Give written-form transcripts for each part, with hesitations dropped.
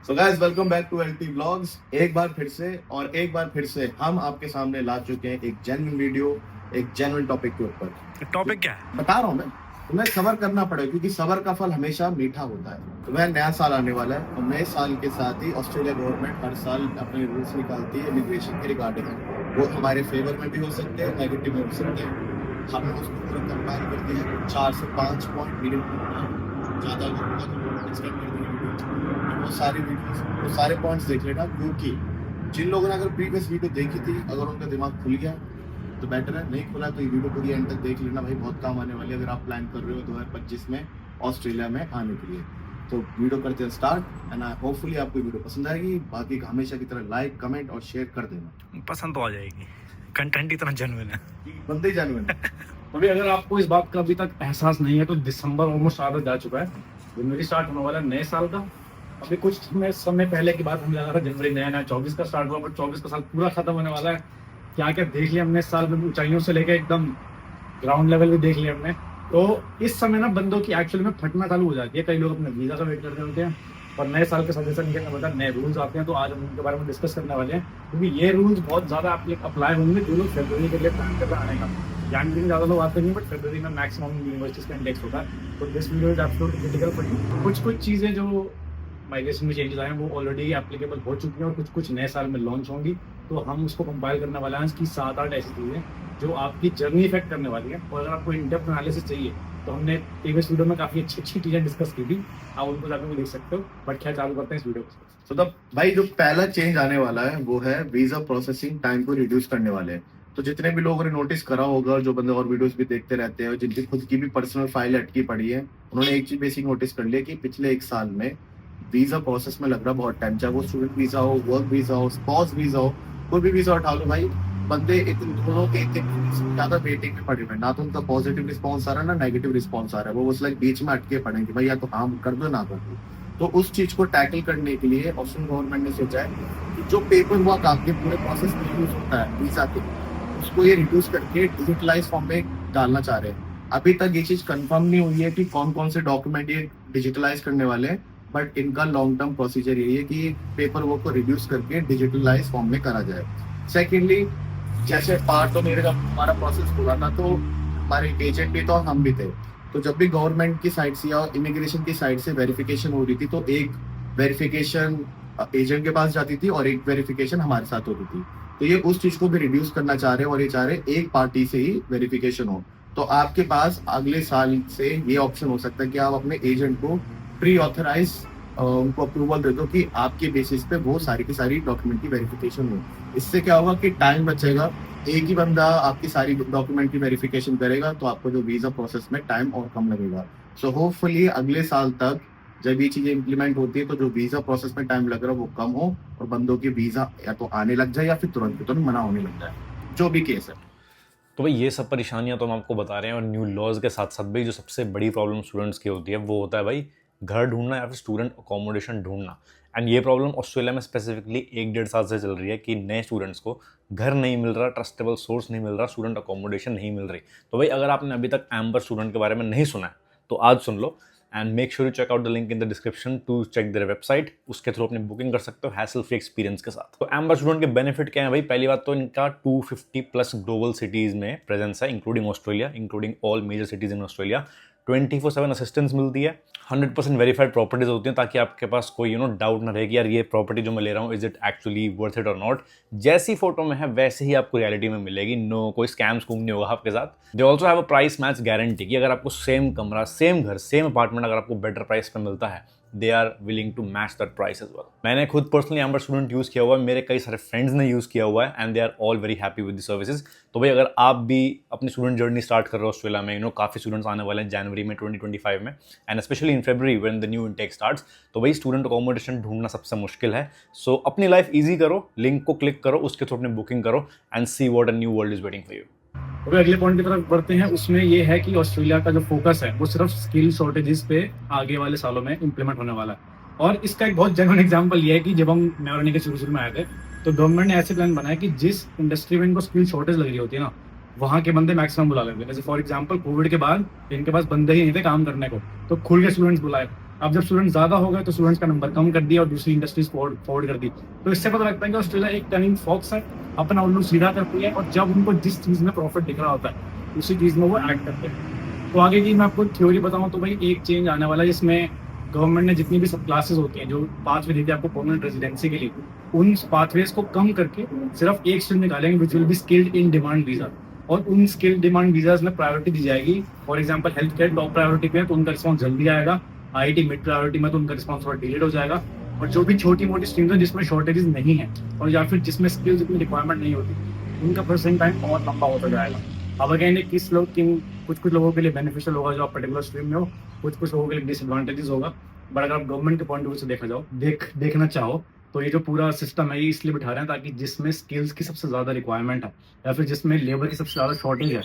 So guys welcome back to LT vlogs. एक बार फिर से हम आपके सामने ला चुके हैं एक जेन्युइन वीडियो, एक जेन्युइन टॉपिक के ऊपर। टॉपिक क्या है? बता रहा हूँ मैं, तुम्हें सब्र करना पड़ेगा क्योंकि सब्र का फल हमेशा मीठा होता है। तो वह नया साल आने वाला है और नए साल के साथ ही ऑस्ट्रेलिया गवर्नमेंट हर साल अपने रूल्स निकालती है इमिग्रेशन के रिगार्डिंग। वो हमारे फेवर में भी हो सकते हैं, नेगेटिव में हो सकते हैं। हमने उसको पूरा कंपाइल कर दिया है 4 से 5 पॉइंट मिनट ज़्यादा एक्सपेक्ट कर दिया। वो सारे पॉइंट्स देख लेना, क्योंकि जिन लोगों ने अगर प्रीवियस वीडियो देखी थी, अगर उनका दिमाग खुल गया तो बेटर है, नहीं खुला तो ये वीडियो पूरी एंड तक देख लेना भाई, बहुत काम आने वाली है अगर आप प्लान कर रहे हो 2025 में ऑस्ट्रेलिया में आने के लिए। तो वीडियो करते हैं स्टार्ट एंड होपफुली आपको वीडियो पसंद आएगी। बाकी हमेशा की तरह लाइक, कमेंट और शेयर कर देना। पसंद तो आ जाएगी, कंटेंट इतना जेन्युइन है, बंदे ही जेन्युइन है। अभी अगर आपको इस बात का अभी तक एहसास नहीं है तो दिसंबर ऑलमोस्ट आधा जा चुका है। जनवरी स्टार्ट होने वाला है नए साल का। अभी कुछ समय पहले की बात हमें लगा था जनवरी नया 24 का स्टार्ट हुआ, बट 24 का साल पूरा खत्म होने वाला है। क्या क्या देख लिया हमने इस साल में, ऊंचाइयों से लेकर एकदम ग्राउंड लेवल भी देख लिया हमने। तो इस समय ना बंदों की एक्चुअल में फटना चालू हो जाती है। कई लोग अपने वीजा का वेट करते होते हैं और नए साल के सजेशन के मतलब नए रूल्स आते हैं, तो आज हम उनके बारे में डिस्कस करने वाले हैं, क्योंकि ये रूल्स बहुत ज़्यादा अप्लाई होंगे जो लोग फरवरी के लिए प्लान कर रहे आने का। जनवरी में ज़्यादा लोग आते नहीं, बट फरवरी में मैक्सिमम यूनिवर्सिटीज का इंडेक्स होता है। तो this video is absolutely critical for you. कुछ चीज़ें जो माइग्रेशन में चेंजेस आए हैं वो ऑलरेडी एप्लीकेबल हो चुकी हैं और कुछ नए साल में लॉन्च होंगी। तो हम उसको कंपाइल करने वाले हैं कि 7-8 ऐसी चीज़ें जो आपकी जर्नी इफेक्ट करने वाली है। और अगर आपको इन डेप्थ एनालिसिस चाहिए तो हमने प्रीवियस वीडियो में काफ़ी अच्छी चीज़ें डिस्कस की थी, आप उनको जाकर वो देख सकते हो। बट क्या चालू करते हैं इस वीडियो को। तो भाई जो पहला चेंज आने वाला है वो है वीजा प्रोसेसिंग टाइम को रिड्यूस करने वाले हैं। तो जितने भी लोगों ने नोटिस करा होगा, जो बंदे और वीडियोस भी देखते रहते हैं और जिनकी खुद की भी पर्सनल फाइल अटकी पड़ी है, उन्होंने एक चीज बेसिक नोटिस कर लिया कि पिछले 1 साल में वीजा प्रोसेस में लग रहा बहुत टाइम, चाहे वो स्टूडेंट वीजा हो, वर्क वीजा हो, स्पाउस वीजा हो, कोई भी वीजा उठा लो भाई, बंदे इतने दोनों के ज्यादा वेटिंग में पड़े हुए, ना तो उनका पॉजिटिव रिस्पॉन्स आ रहा है ना नेगेटिव रिस्पॉन्स आ रहा है। वो उस लाइक बीच में अटके पड़े कि भाई या तो हाँ कर दो ना कर दो। तो उस चीज को टैकल करने के लिए ऑस्ट्रेलियन गवर्नमेंट ने सोचा है कि जो पेपर वर्क आपके पूरे प्रोसेस में यूज होता है वीजा के, उसको ये रिड्यूस करके डिजिटलाइज फॉर्म में डालना चाह रहे हैं। अभी तक ये चीज कंफर्म नहीं हुई है कि कौन कौन से डॉक्यूमेंट ये डिजिटलाइज करने वाले हैं, बट इनका लॉन्ग टर्म प्रोसीजर यही है कि पेपर वर्क को रिड्यूस करके डिजिटलाइज फॉर्म में करा जाए। सेकेंडली, जैसे पार्ट तो मेरे जब हमारा प्रोसेस हुआ था तो हमारे एजेंट भी तो हम भी थे, तो जब भी गवर्नमेंट की साइड से या इमिग्रेशन की साइड से वेरिफिकेशन हो रही थी तो एक वेरिफिकेशन एजेंट के पास जाती थी और एक वेरिफिकेशन हमारे साथ होती थी। तो ये उस चीज को भी रिड्यूस करना चाह रहे हैं और ये चाह रहे हैं एक पार्टी से ही वेरिफिकेशन हो। तो आपके पास अगले साल से ये ऑप्शन हो सकता है कि आप अपने एजेंट को प्री ऑथराइज उनको अप्रूवल दे दो कि आपके बेसिस पे वो सारी की सारी डॉक्यूमेंट की वेरिफिकेशन हो। इससे क्या होगा कि टाइम बचेगा, एक ही बंदा आपकी सारी डॉक्यूमेंट की वेरिफिकेशन करेगा, तो आपको जो वीजा प्रोसेस में टाइम और कम लगेगा। सो होपफुली अगले साल तक जब ये चीजें इम्प्लीमेंट होती है तो जो वीजा प्रोसेस में टाइम लग रहा है वो कम हो और बंदों की वीजा या तो आने लग जाए या फिर तुरंत मना होने लग जाए, जो भी केस है। तो भाई ये सब परेशानियां तो हम आपको बता रहे हैं, और न्यू लॉज के साथ साथ भाई जो सबसे बड़ी प्रॉब्लम स्टूडेंट्स की होती है वो होता है भाई घर ढूंढना या फिर स्टूडेंट अकोमोडेशन ढूंढना। एंड ये प्रॉब्लम ऑस्ट्रेलिया में स्पेसिफिकली 1-1.5 साल से चल रही है कि नए स्टूडेंट्स को घर नहीं मिल रहा, ट्रस्टेबल सोर्स नहीं मिल रहा, स्टूडेंट अकोमोडेशन नहीं मिल रही। तो भाई अगर आपने अभी तक एम्बर स्टूडेंट के बारे में नहीं सुना है तो आज सुन लो, and make sure you check out the link in the description to check their website. उसके थ्रू अपनी बुकिंग कर सकते हो हैसल फ्री एक्सपीरियंस के साथ। तो एम्बर स्टूडेंट के बेनिफिट क्या है भाई? पहली बात तो इनका 250+ ग्लोबल सिटीज में प्रेजेंस है, including Australia, including all major cities in Australia. 24/7 assistance मिलती है, 100% वेरीफाइड प्रॉपर्टीज होती हैं, ताकि आपके पास कोई डाउट ना रहे कि यार ये प्रॉपर्टी जो मैं ले रहा हूँ is it actually worth it और नॉट। जैसी फोटो में है वैसे ही आपको रियलिटी में मिलेगी, नो कोई स्कैम स्कूम नहीं होगा आपके साथ। They also have a price match guarantee कि अगर आपको सेम कमरा, सेम घर, सेम अपार्टमेंट अगर आपको बेटर प्राइस पे मिलता है, they are willing to match that price as well. मैंने खुद पर्सनली एम्बर स्टूडेंट यूज़ किया हुआ है, मेरे कई सारे फ्रेंड्स ने यूज़ किया हुआ है, and they are all very happy with the services. तो भाई अगर आप भी अपनी स्टूडेंट जर्नी स्टार्ट कर रहे हो ऑस्ट्रेलिया में, काफ़ी स्टूडेंट्स आने वाले हैं जनवरी में 2025 में, and specially in February when the new intake starts, तो भाई स्टूडेंट अकोमोडेशन ढूंढना सबसे मुश्किल है। सो अपनी लाइफ ईजी करो, लिंक को क्लिक करो, उसके थ्रू अपनी बुकिंग करो, and see what a new world is waiting for you. अभी अगले पॉइंट की तरफ बढ़ते हैं। उसमें ये है कि ऑस्ट्रेलिया का जो फोकस है वो सिर्फ स्किल शॉर्टेजेस पे आगे वाले सालों में इंप्लीमेंट होने वाला है। और इसका एक बहुत जेन्युइन एग्जांपल ये है कि जब हम मैं के शुरू में आए थे तो गवर्नमेंट ने ऐसे प्लान बनाया कि जिस इंडस्ट्री में इनको स्किल शॉर्टेज लग रही होती है ना, वहाँ के बंदे मैक्सिमम बुला लेंगे। जैसे फॉर एग्जांपल कोविड के बाद इनके पास बंदे ही नहीं थे काम करने को, तो खुल के स्टूडेंट्स बुलाए। अब जब स्टूडेंट ज्यादा हो गए तो स्टूडेंट्स का नंबर कम कर दिया और दूसरी इंडस्ट्रीज फॉरवर्ड कर दी। तो इससे पता लगता है कि ऑस्ट्रेलिया एक टर्निंग फॉक्स है, अपना उल्लू सीधा करती है, और जब उनको जिस चीज में प्रॉफिट दिख रहा होता है उसी चीज में वो एक्ट करते हैं। तो आगे की मैं आपको थ्योरी बताऊं तो भाई एक चेंज आने वाला है जिसमें गवर्नमेंट ने जितनी भी सब क्लासेस होती हैं जो पाथवे देती है आपको परमानेंट रेजिडेंसी के लिए, उन पाथवेज को कम करके सिर्फ एक स्टूडेंट निकालेंगे which will be skilled in demand visa, और उन स्किल्ड डिमांड वीजाज में प्रायोरिटी दी जाएगी। For example health care top priority पे है तो उनका रिस्पॉन्स जल्दी आएगा, आईटी मिड प्रायोरिटी में तो उनका रिस्पॉन्स थोड़ा डिलेड हो जाएगा, और जो भी छोटी मोटी स्ट्रीम्स हैं जिसमें शॉर्टेजेस नहीं है और या फिर जिसमें स्किल्स इतनी रिक्वायरमेंट नहीं होती उनका प्रोसेसिंग टाइम और लंबा होता जाएगा। अब अगेन किस लोग किन कुछ लोगों के लिए बेनिफिशियल होगा जो आप पर्टिकुलर स्ट्रीम में हो, कुछ लोगों के लिए डिसएडवांटेजेस होगा। बट अगर आप गवर्नमेंट के पॉइंट ऑफ व्यू से देखना चाहो तो ये जो पूरा सिस्टम है ये इसलिए बिठा रहे हैं ताकि जिसमें स्किल्स की सबसे ज्यादा रिक्वायरमेंट है या फिर जिसमें लेबर की सबसे ज्यादा शॉर्टेज है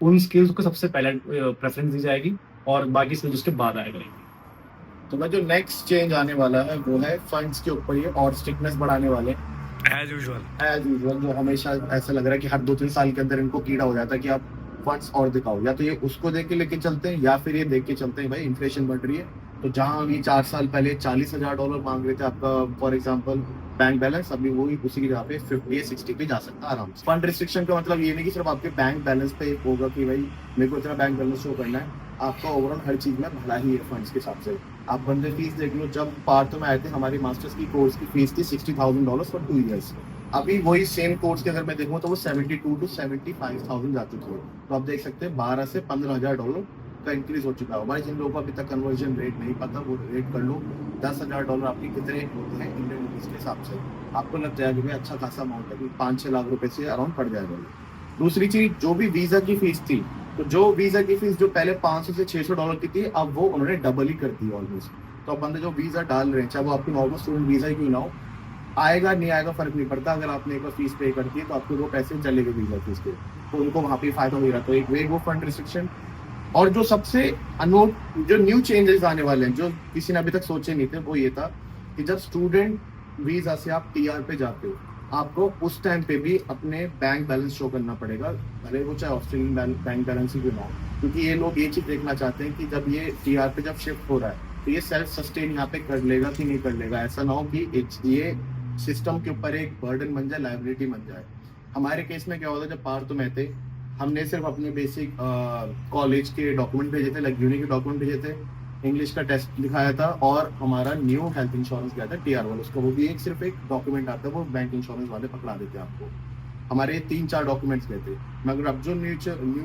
उन स्किल्स को सबसे पहले प्रेफरेंस दी जाएगी और बाकी स्किल्स उसके बाद आएगा। तो मैं जो नेक्स्ट चेंज आने वाला है वो है फंड्स के ऊपर ये और स्ट्रिक्टनेस बढ़ाने वाले एज यूजुअल। जो हमेशा ऐसा लग रहा है कि हर 2-3 साल के अंदर इनको कीड़ा हो जाता है कि आप फंड्स और दिखाओ, या तो ये उसको देख के लेके चलते हैं या फिर ये देख के चलते हैं भाई इन्फ्लेशन बढ़ रही है। तो जहां अभी 4 साल पहले $40,000 मांग रहे थे आपका फॉर एग्जांपल बैंक बैलेंस, अभी वो उसी की जगह पे 50-60 पे जा सकता है आराम से। फंड रिस्ट्रिक्शन का मतलब ये नहीं कि सिर्फ आपके बैंक बैलेंस पे होगा कि भाई मेरे को इतना बैंक बैलेंस शो करना है, आपका ओवरऑल हर चीज में भला ही है फंड्स के हिसाब से। आप बंदे फीस देख लो, जब पार्थ में आए थे हमारी मास्टर्स की कोर्स की फीस थी $60,000 फॉर 2 ईयर्स। अभी वही सेम कोर्स के अगर मैं देखूँ तो वो 72 to 75,000 जा चुकी है। तो आप देख सकते हैं $12,000 से $15,000 का इंक्रीज हो चुका है। भाई जिन लोगों को अभी तक कन्वर्जन रेट नहीं पता वो रेट कर लो, $10,000 आपके कितने होते हैं इंडियन रुपीज के हिसाब से, आपको लग जाएगा भाई अच्छा खासा अमाउंट है, 5-6 लाख रुपए से अराउंड पड़ जाएगा। दूसरी चीज जो भी वीजा की फीस थी, तो जो वीजा की फीस जो पहले $500 से $600 की थी अब वो उन्होंने डबल ही कर दी ऑलमोस्ट। तो अब बंदे जो वीजा डाल रहे हैं चाहे वो आपकी नॉर्मल स्टूडेंट वीजा ही क्यों ना हो, आएगा नहीं आएगा फर्क नहीं पड़ता, अगर आपने एक बार फीस पे कर दी है तो आपको वो पैसे चलेंगे वीजा फीस के, तो उनको वहाँ पे फायदा हो रहा है। तो एक वे वो फंड रिस्ट्रिक्शन, और जो सबसे अनोट जो न्यू चेंजेस आने वाले हैं जो किसी ने अभी तक सोचे नहीं थे वो ये था कि जब स्टूडेंट वीजा से आप टीआर पे जाते हो आपको उस टाइम पे भी अपने बैंक बैलेंस शो करना पड़ेगा, भले वो चाहे ऑस्ट्रेलियन बैंक बैलेंस ही क्यों ना हो, क्योंकि ये लोग ये चीज देखना चाहते हैं कि जब ये टीआर पे जब शिफ्ट हो रहा है तो ये सेल्फ सस्टेन यहाँ पे कर लेगा कि नहीं कर लेगा। ऐसा ना हो कि ये सिस्टम के ऊपर एक बर्डन बन जाए, लाइबिलिटी बन जाए। हमारे केस में क्या होता है, जब पार्थ में थे हमने सिर्फ अपने बेसिक कॉलेज के डॉक्यूमेंट भेजे थे, लाइक यूनी के डॉक्यूमेंट भेजे थे, इंग्लिश का टेस्ट दिखाया था और हमारा न्यू हेल्थ इंश्योरेंस गया था टीआर वाला, उसको वो भी एक सिर्फ एक डॉक्यूमेंट आता है, वो बैंक इंश्योरेंस वाले पकड़ा देते हैं आपको। हमारे 3-4 डॉक्यूमेंट्स गए थे, मगर अब जो न्यू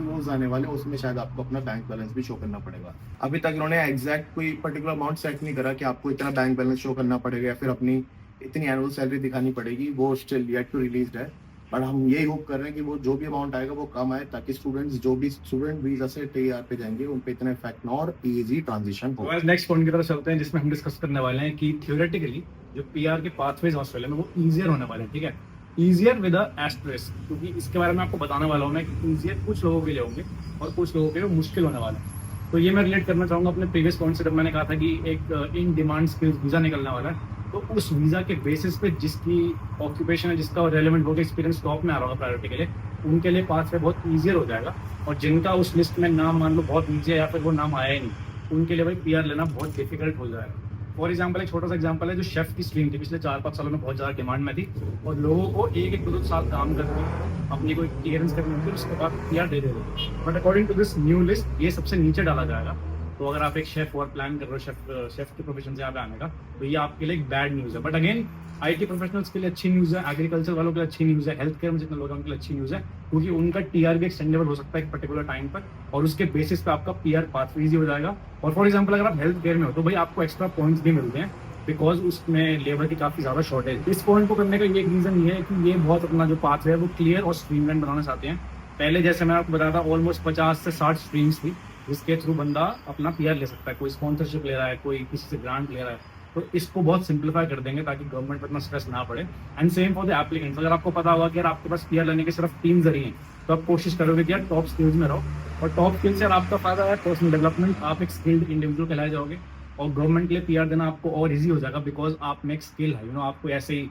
रूल्स आने वाले उसमें शायद आपको अपना बैंक बैलेंस भी शो करना पड़ेगा। अभी तक इन्होंने एग्जैक्ट कोई पर्टिकुलर अमाउंट सेट नहीं करा कि आपको इतना बैंक बैलेंस शो करना पड़ेगा या फिर अपनी इतनी एनुअल सैलरी दिखानी पड़ेगी, वो स्टिल येट टू रिलीज्ड है। बट हम यही होप कर रहे हैं कि वो जो भी अमाउंट आएगा वो कम आए ताकि स्टूडेंट्स जो भी स्टूडेंट वीजा से टीआर पे जाएंगे उन पे इतना इफेक्ट ना और इजी ट्रांजिशन हो। नेक्स्ट पॉइंट की तरफ चलते हैं जिसमें हम डिस्कस करने वाले हैं कि थ्योरेटिकली जो पीआर के पाथवेज ऑस्ट्रेलिया में वो ईजियर होने वाले हैं। ठीक है, ईजियर विद अ एस्टेरिस्क, क्योंकि इसके बारे में आपको बताने वाला हूँ मैं कि ईजियर कुछ लोगों के लिए होंगे और कुछ लोगों के लिए मुश्किल होने वाला है। तो ये मैं रिलेट करना चाहूँगा अपने प्रीवियस पॉइंट से, जब मैंने कहा था कि एक इन डिमांड स्किल्स वीज़ा निकलने वाला है, तो उस वीज़ा के बेसिस पे जिसकी ऑक्यूपेशन है, जिसका रेलेवेंट वर्क एक्सपीरियंस टॉप में आ रहा होगा प्रायोरिटी के लिए, उनके लिए पाथवे बहुत ईजियर हो जाएगा। और जिनका उस लिस्ट में नाम मान लो बहुत नीचे या फिर वो नाम आया ही नहीं, उनके लिए भाई पीआर लेना बहुत डिफिकल्ट हो जाएगा। फॉर एग्जाम्पल एक छोटा सा एग्जाम्पल है, जो शेफ की स्ट्रीम थी पिछले 4-5 सालों में बहुत ज़्यादा डिमांड में थी और लोगों को 1-2 साल काम करके अपनी कोई क्लियरेंस करनी होती है, उसके बाद पीआर दे देते हैं। But according to this new list ये सबसे नीचे डाला जाएगा। तो अगर आप एक शेफ और प्लान कर रहे हो शेफ के प्रोफेशन से यहाँ पे आने का, तो ये आपके लिए एक बैड न्यूज़ है। बट अगेन आईटी प्रोफेशनल्स के लिए अच्छी न्यूज़ है, एग्रीकल्चर वालों के लिए अच्छी न्यूज़ है, हेल्थ केयर में जितने लोग हैं उनके लिए अच्छी न्यूज़ है, क्योंकि उनका टीआर भी एक्सटेंडेबल हो सकता है एक पर्टिकुलर टाइम पर और उसके बेसिस पे आपका पीआर पाथवे ईजी हो जाएगा। और फॉर एग्जाम्पल अगर आप हेल्थ केयर में हो तो भाई आपको एक्स्ट्रा पॉइंट्स भी मिलते हैं बिकॉज उसमें लेबर की काफ़ी ज़्यादा शॉर्टेज। इस पॉइंट को करने का ये एक रीज़न ये है कि ये बहुत अपना जो पाथवे है वो क्लियर और स्ट्रीमलाइन बनाना चाहते हैं। पहले जैसे मैं आपको बताया था ऑलमोस्ट 50 से 60 स्ट्रीम्स थी जिसके थ्रू बंदा अपना पीआर ले सकता है, कोई स्पॉन्सरशिप ले रहा है, कोई किसी से ग्रांट ले रहा है, तो इसको बहुत सिंप्लीफाई कर देंगे ताकि गवर्नमेंट पर इतना स्ट्रेस ना पड़े। And same for the applicants, अगर आपको पता होगा कि यार आपके पास पीआर लेने के सिर्फ 3 जरिए हैं तो आप कोशिश करोगे कि यार टॉप स्किल्स में रहो, और टॉप स्किल्स से आपका फायदा है पर्सनल डेवलपमेंट, आप एक स्किल्ड इंडिविजुअल कहलाए जाओगे और गवर्नमेंट के लिए पीआर देना आपको और ईजी हो जाएगा बिकॉज आप में एक स्किल है। आपको ऐसे ही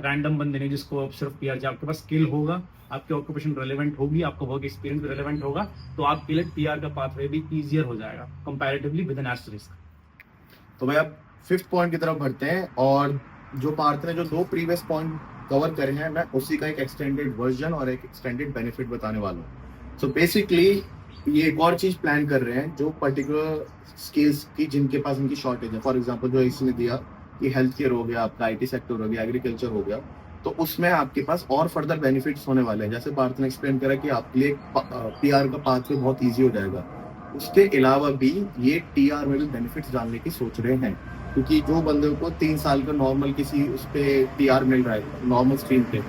रैंडम बंदे नहीं जिसको सिर्फ पीआर चाहिए, आपके पास स्किल होगा, आपकी ऑक्यूपेशन रेलेवेंट होगी, आपका वर्क एक्सपीरियंस भी रेलेवेंट होगा, तो आपके लिए पीआर का पाथवे भी ईजियर हो जाएगा कंपैरेटिवली विद एन एस्टेरिस्क। तो भाई आप 5th पॉइंट की तरफ बढ़ते हैं, और जो पार्थ ने जो 2 प्रीवियस पॉइंट कवर करे हैं, मैं उसी का एक एक्सटेंडेड वर्जन और एक एक्सटेंडेड बेनिफिट बताने वाला हूँ। सो बेसिकली ये एक और चीज प्लान कर रहे हैं जो पर्टिकुलर स्किल्स की जिनके पास इनकी शॉर्टेज है। फॉर एग्जांपल जो इसने दिया कि हेल्थ केयर हो गया, आपका IT सेक्टर हो गया, एग्रीकल्चर हो गया, तो उसमें आपके पास और फर्दर बेनिफिट्स होने वाले हैं। जैसे पार्थ ने एक्सप्लेन करा कि आपके लिए PR का पाथवे बहुत ईजी हो जाएगा। उसके अलावा भी ये TR में भी बेनिफिट्स डालने की सोच रहे हैं, क्योंकि जो बंदे को 3 साल का नॉर्मल किसी उस पे TR मिल रहा है नॉर्मल स्ट्रीम पे,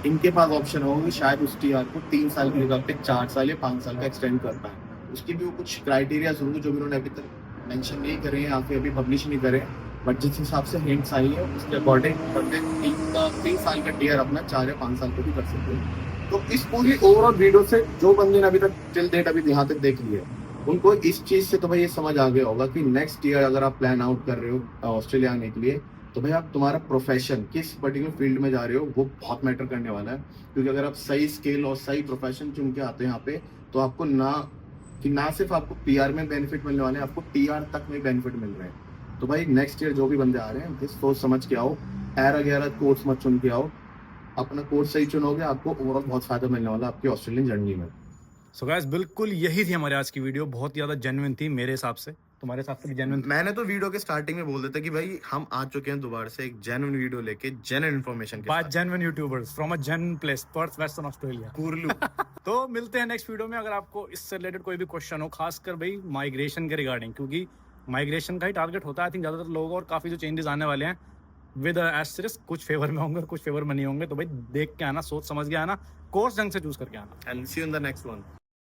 इनके पास ऑप्शन होगा कि शायद उस TR को 3 साल की जगह पे 4 साल या 5 साल का एक्सटेंड कर पाए। उसकी भी वो कुछ क्राइटेरिया होंगे जो भी उन्होंने अभी तक मेंशन नहीं करे हैं या फिर अभी पब्लिश नहीं करे, बट जिस हिसाब से हिंट्स आई है उसके अकॉर्डिंग 3 साल का TR अपना 4 या 5 साल को भी कर सकते हैं। तो इस पूरी ओवरऑल वीडियो से जो बंदे ने अभी तक टिल डेट अभी यहाँ तक देख लिया, उनको इस चीज से तो भाई ये समझ आ गया होगा कि नेक्स्ट ईयर अगर आप प्लान आउट कर रहे हो ऑस्ट्रेलिया आने के लिए, तो भाई आप तुम्हारा प्रोफेशन किस पर्टिकुलर फील्ड में जा रहे हो वो बहुत मैटर करने वाला है। क्योंकि अगर आप सही स्किल और सही प्रोफेशन चुन के आते हैं यहाँ पे, तो आपको ना सिर्फ आपको PR में बेनिफिट मिलने वाले हैं, आपको TR तक में बेनिफिट मिल रहे हैं। तो भाई नेक्स्ट ईयर जो भी बंदे आ रहे हैं सोच समझ के आओ, वगैरह कोर्स मत चुन के आओ। अपना कोर्स सही चुनोगे, आपको ओवरऑल बहुत फायदा मिलने वाला है आपकी ऑस्ट्रेलियन जर्नी में। सो गाइस बिल्कुल यही थी हमारे आज की वीडियो, बहुत ज्यादा जेन्युइन थी मेरे हिसाब से। तुम्हारे हिसाब से भी जेन्युइन? मैंने तो वीडियो के स्टार्टिंग में बोल देता कि भाई हम आ चुके हैं दोबारा से एक जेन्युइन वीडियो लेके जेन्युइन इन्फॉर्मेशन के बाय साथ। Genuine YouTubers from a genuine place, Perth Western Australia, कुरलू। तो मिलते हैं नेक्स्ट वीडियो में। अगर आपको इससे रिलेटेड कोई भी क्वेश्चन हो, खासकर भाई माइग्रेशन के रिगार्डिंग, क्योंकि माइग्रेशन का ही टारगेट होता है आई थिंक ज्यादातर लोगों, और काफी जो चेंजेस आने वाले हैं विद एस्टेरिस्क, कुछ फेवर में होंगे कुछ फेवर में नहीं होंगे, तो भाई देख के आना, सोच समझ के आना, कोर्स ढंग से चूज करके आना। And see you in the next one.